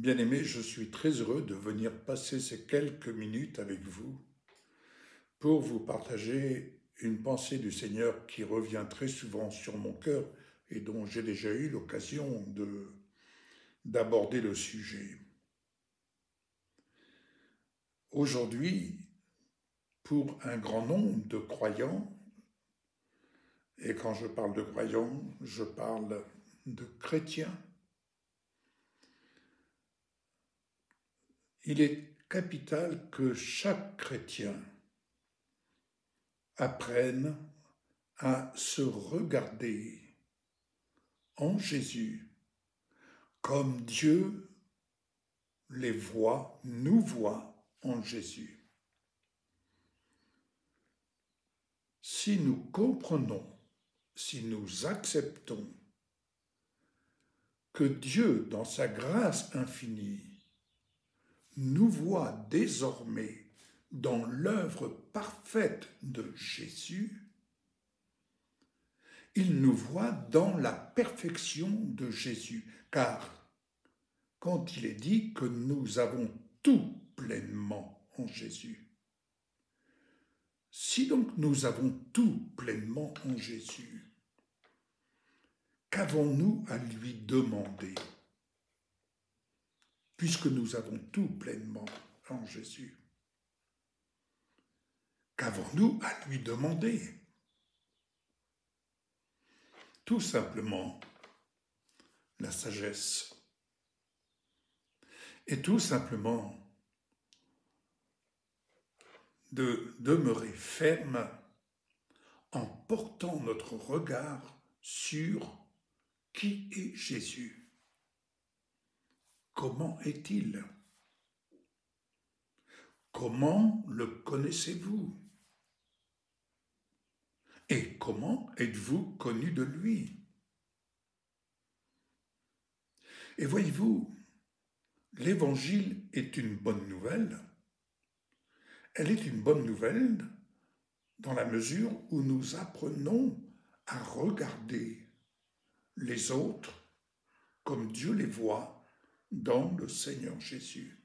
Bien-aimés, je suis très heureux de venir passer ces quelques minutes avec vous pour vous partager une pensée du Seigneur qui revient très souvent sur mon cœur et dont j'ai déjà eu l'occasion d'aborder le sujet. Aujourd'hui, pour un grand nombre de croyants, et quand je parle de croyants, je parle de chrétiens, il est capital que chaque chrétien apprenne à se regarder en Jésus comme Dieu les voit, nous voit en Jésus. Si nous comprenons, si nous acceptons que Dieu, dans sa grâce infinie, nous voit désormais dans l'œuvre parfaite de Jésus, il nous voit dans la perfection de Jésus, car quand il est dit que nous avons tout pleinement en Jésus, si donc nous avons tout pleinement en Jésus, qu'avons-nous à lui demander? Puisque nous avons tout pleinement en Jésus, qu'avons-nous à lui demander? Tout simplement la sagesse. Et tout simplement de demeurer ferme en portant notre regard sur qui est Jésus. Comment est-il? Comment le connaissez-vous? Et comment êtes-vous connu de lui? Et voyez-vous, l'Évangile est une bonne nouvelle. Elle est une bonne nouvelle dans la mesure où nous apprenons à regarder les autres comme Dieu les voit dans le Seigneur Jésus.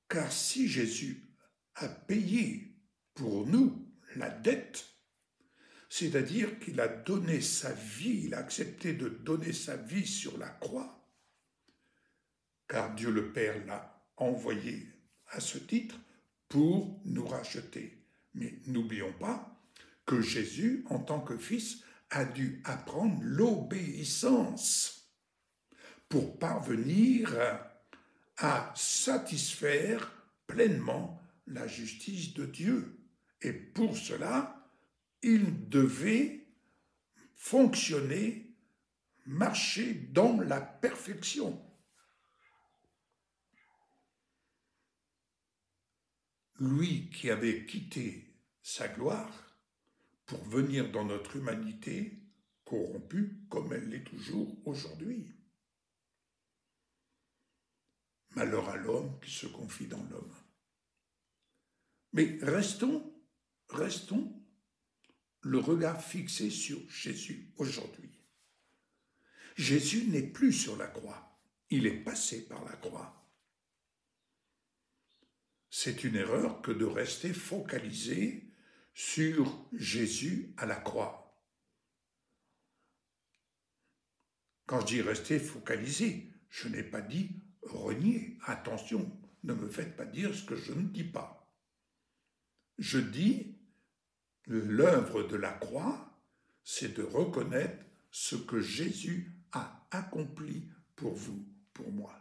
Car si Jésus a payé pour nous la dette, c'est-à-dire qu'il a donné sa vie, il a accepté de donner sa vie sur la croix, car Dieu le Père l'a envoyé à ce titre pour nous racheter. Mais n'oublions pas que Jésus, en tant que Fils, a dû apprendre l'obéissance pour parvenir à satisfaire pleinement la justice de Dieu. Et pour cela, il devait fonctionner, marcher dans la perfection. Lui qui avait quitté sa gloire pour venir dans notre humanité corrompue comme elle l'est toujours aujourd'hui. Malheur à l'homme qui se confie dans l'homme. Mais restons le regard fixé sur Jésus aujourd'hui. Jésus n'est plus sur la croix, il est passé par la croix. C'est une erreur que de rester focalisé sur Jésus à la croix. Quand je dis rester focalisé, je n'ai pas dit renier. Attention, ne me faites pas dire ce que je ne dis pas. Je dis l'œuvre de la croix, c'est de reconnaître ce que Jésus a accompli pour vous, pour moi.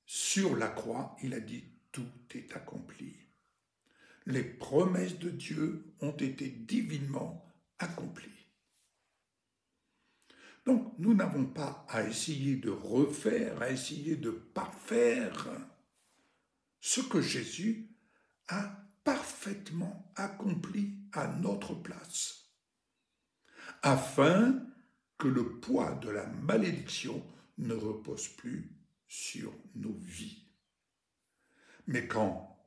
Sur la croix, il a dit « tout est accompli ». Les promesses de Dieu ont été divinement accomplies. Donc, nous n'avons pas à essayer de refaire, à essayer de parfaire ce que Jésus a parfaitement accompli à notre place, afin que le poids de la malédiction ne repose plus sur nos vies. Mais qu'en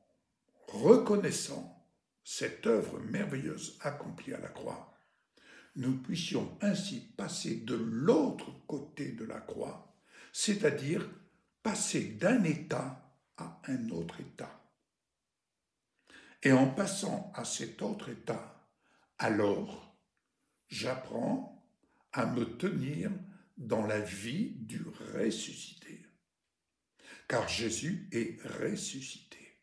reconnaissant cette œuvre merveilleuse accomplie à la croix, nous puissions ainsi passer de l'autre côté de la croix, c'est-à-dire passer d'un état à un autre état. Et en passant à cet autre état, alors, j'apprends à me tenir dans la vie du ressuscité, car Jésus est ressuscité.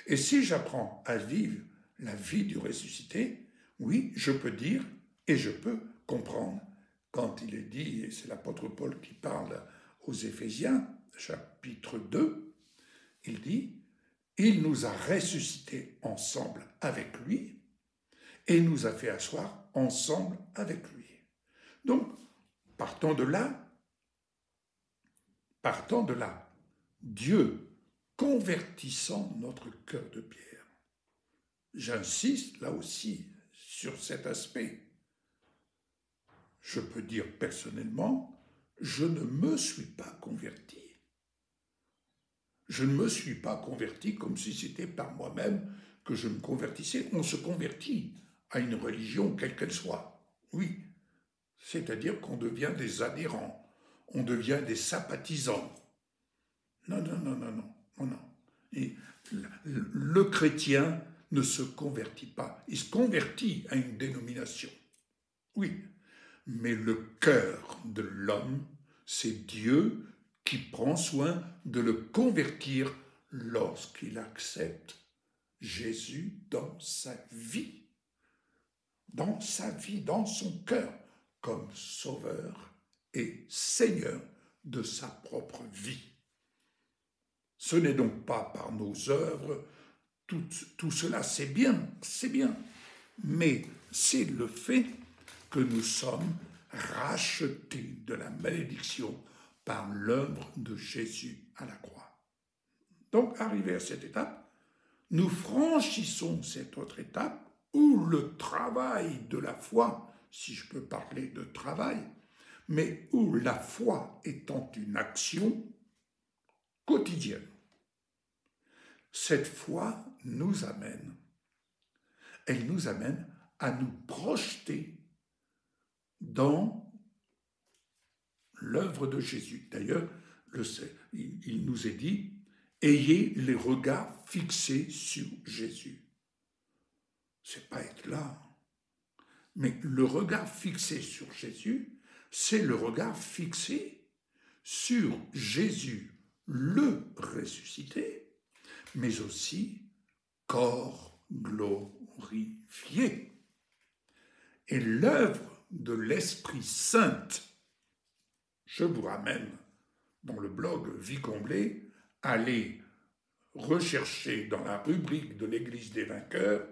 Et si j'apprends à vivre la vie du ressuscité, oui, je peux dire et je peux comprendre. Quand il est dit, et c'est l'apôtre Paul qui parle aux Éphésiens, chapitre 2, il dit « Il nous a ressuscités ensemble avec lui et nous a fait asseoir ensemble avec lui. » Donc, partons de là, Dieu convertissant notre cœur de pierre. J'insiste là aussi sur cet aspect. Je peux dire personnellement, je ne me suis pas converti. Je ne me suis pas converti comme si c'était par moi-même que je me convertissais. On se convertit à une religion quelle qu'elle soit. Oui, c'est-à-dire qu'on devient des adhérents, on devient des sympathisants. Non. Et le chrétien ne se convertit pas. Il se convertit à une dénomination. Oui, mais le cœur de l'homme, c'est Dieu qui prend soin de le convertir lorsqu'il accepte Jésus dans sa vie, dans son cœur, comme sauveur et Seigneur de sa propre vie. Ce n'est donc pas par nos œuvres, tout cela c'est bien, mais c'est le fait que nous sommes rachetés de la malédiction par l'œuvre de Jésus à la croix. Donc, arrivé à cette étape, nous franchissons cette autre étape où le travail de la foi, si je peux parler de travail, mais où la foi étant une action quotidienne. Cette foi elle nous amène à nous projeter dans l'œuvre de Jésus. D'ailleurs, il nous est dit, ayez les regards fixés sur Jésus. C'est pas être là. Mais le regard fixé sur Jésus, c'est le regard fixé sur Jésus, le ressuscité, mais aussi corps glorifié. Et l'œuvre de l'Esprit Saint, je vous ramène dans le blog Vie comblée, allez rechercher dans la rubrique de l'Église des vainqueurs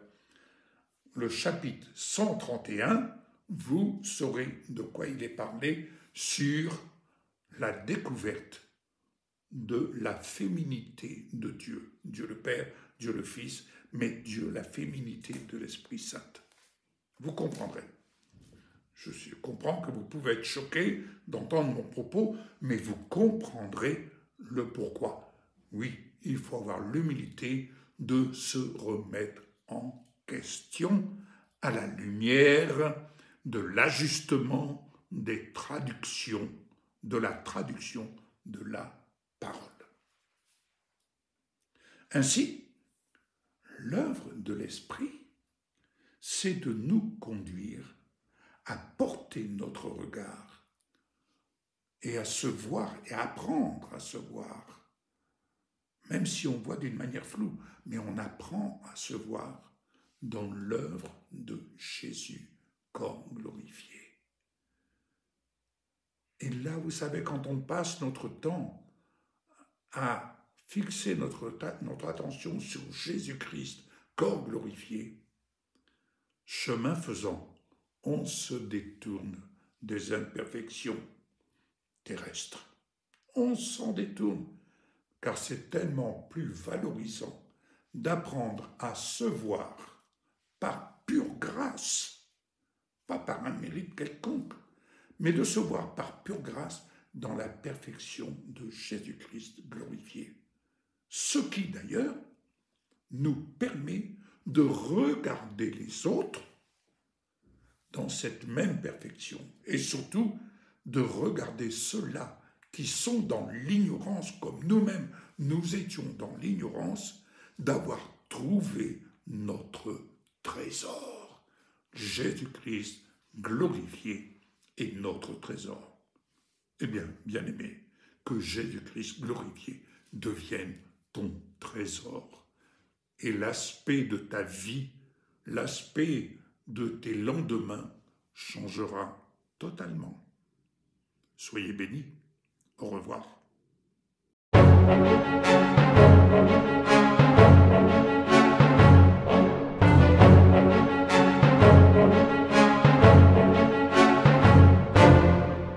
le chapitre 131, vous saurez de quoi il est parlé sur la découverte de la féminité de Dieu. Dieu le Père, Dieu le Fils, mais Dieu, la féminité de l'Esprit Saint. Vous comprendrez. Je comprends que vous pouvez être choqué d'entendre mon propos, mais vous comprendrez le pourquoi. Oui, il faut avoir l'humilité de se remettre en question à la lumière de l'ajustement des traductions, de la traduction de la parole. Ainsi, l'œuvre de l'Esprit, c'est de nous conduire à porter notre regard et à se voir et à apprendre à se voir, même si on voit d'une manière floue, mais on apprend à se voir dans l'œuvre de Jésus, corps glorifié. Et là, vous savez, quand on passe notre temps à fixer notre attention sur Jésus-Christ, corps glorifié, chemin faisant, on se détourne des imperfections terrestres. On s'en détourne, car c'est tellement plus valorisant d'apprendre à se voir par pure grâce, pas par un mérite quelconque, mais de se voir par pure grâce dans la perfection de Jésus-Christ glorifié. Ce qui, d'ailleurs, nous permet de regarder les autres dans cette même perfection. Et surtout, de regarder ceux-là qui sont dans l'ignorance, comme nous-mêmes, nous étions dans l'ignorance, d'avoir trouvé notre trésor. Jésus-Christ glorifié est notre trésor. Eh bien, bien-aimé, que Jésus-Christ glorifié devienne ton trésor. Et l'aspect de ta vie, l'aspect de tes lendemains changera totalement. Soyez bénis. Au revoir.